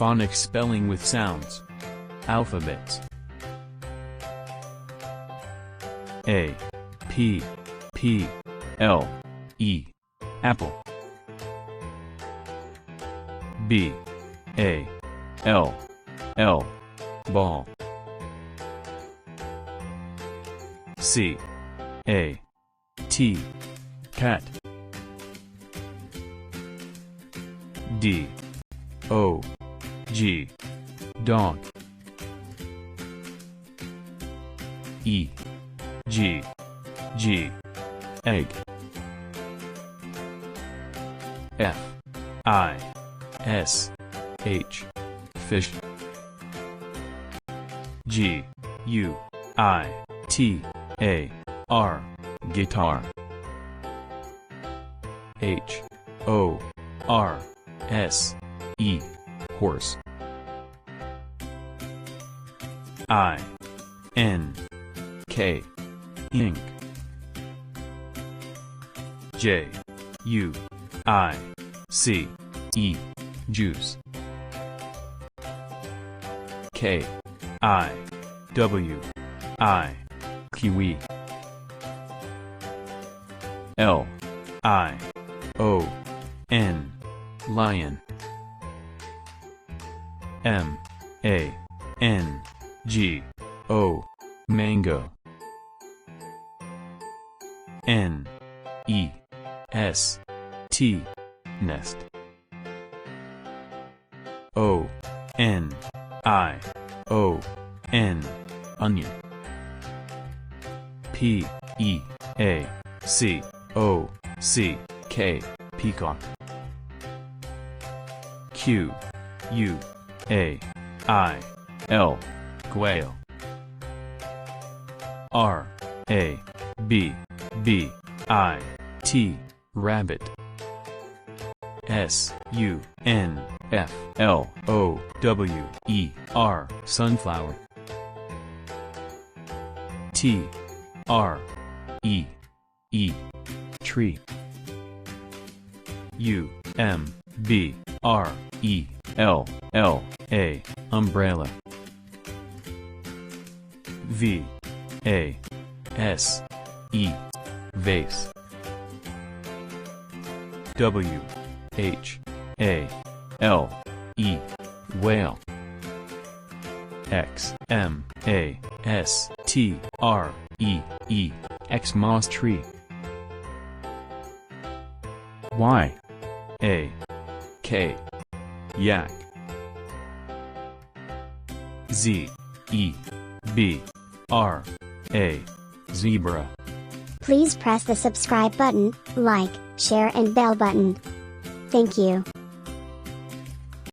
Phonics spelling with sounds. Alphabets. A, P, P, L, E, apple. B, A, L, L, ball. C, A, T, cat. D, O, G, dog. E, G, G, egg. F, I, S, H, fish. G, U, I, T, A, R, guitar. H, O, R, S, E, horse. I, N, K, ink. J, U, I, C, E, juice. K, I, W, I, kiwi. L, I, O, N, lion. M, A, N, G, O, mango. N, E, S, T, nest. O, N, I, O, N, onion. P, E, A, C, O, C, K, peacock. Q, U, A, I, L, quail. R, A, B, B, I, T, rabbit. S, U, N, F, L, O, W, E, R, sunflower. T, R, E, E, tree. U, M, B, R, E, L, L, A, umbrella. V, A, S, E, vase. W, H, A, L, E, whale. X, M, A, S, T, R, E, E, Xmas tree. Y, A, K, yak. Z, E, B, R, A, zebra. Please press the subscribe button, like, share and bell button. Thank you.